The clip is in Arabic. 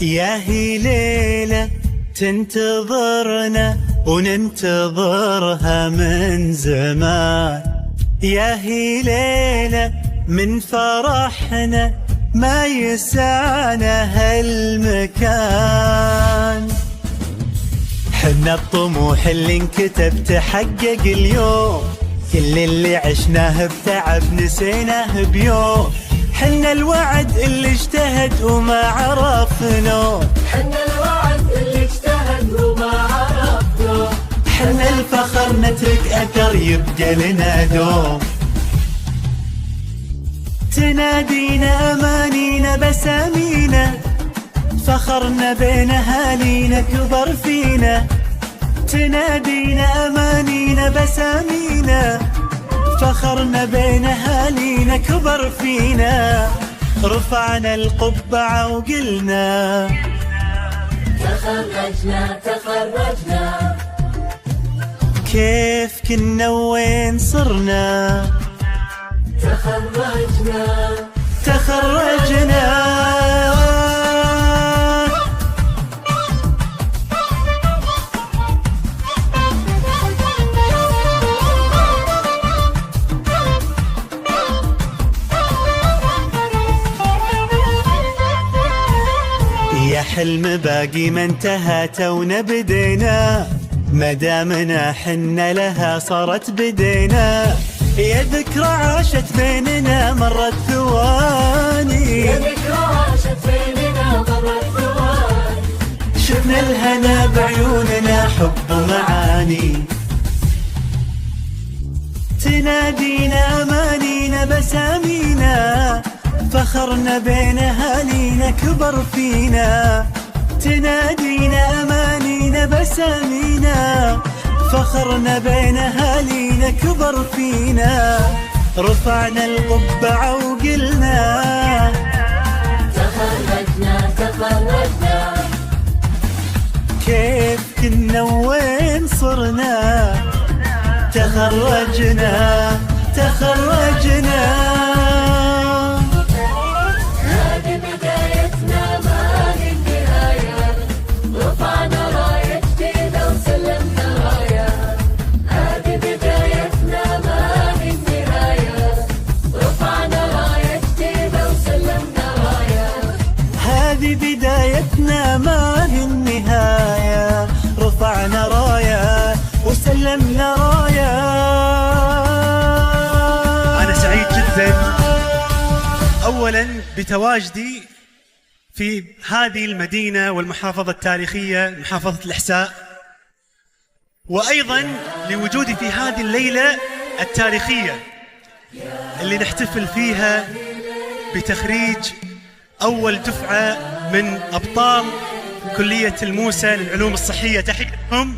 يا هي ليلة تنتظرنا وننتظرها من زمان، يا هي ليلة من فرحنا ما يسعنا هالمكان. حنا الطموح اللي انكتب تحقق اليوم، كل اللي عشناه بتعب نسيناه بيوم. حنا الوعد اللي اجتهد وما عرف نوم، حنا الوعد اللي اجتهد وما عرف نوم. حنا الفخر نترك أثر يبقى لنا دوم. تنادينا أمانينا بسامينا، فخرنا بين أهالينا كبر فينا. تنادينا أمانينا بسامينا، فخرنا بين أهالينا كبر فينا. رفعنا القبعة وقلنا تخرجنا تخرجنا، كيف كنا وين صرنا. تخرجنا تخرجنا. يا حلم باقي ما انتهى تونا بدينا، مدامنا حنا لها صارت بدينا. يا ذكرى عاشت بيننا مرت ثواني، يا ذكرى عاشت بيننا مرت ثواني. شفنا الهنا بعيوننا حب ومعاني. تنادينا أمانينا بسامينا، فخرنا بين أهالينا كبر فينا. تنادينا أمانينا بسامينا، فخرنا بين أهالينا كبر فينا. رفعنا القبعة وقلنا تخرجنا تخرجنا، كيف كنا وين صرنا. تخرجنا تخرجنا. هذه بدايتنا ما هي النهاية. رفعنا راية جديدة وسلمنا راية. هذه بدايتنا ما هي النهاية. رفعنا راية جديدة وسلمنا راية. هذه بدايتنا ما هي النهاية. رفعنا راية وسلمنا راية. أنا سعيد جدا أولا بتواجدي في هذه المدينة والمحافظة التاريخية محافظة الإحساء، وأيضا لوجودي في هذه الليلة التاريخية اللي نحتفل فيها بتخريج أول دفعة من أبطال كلية الموسى للعلوم الصحية. تحية لهم.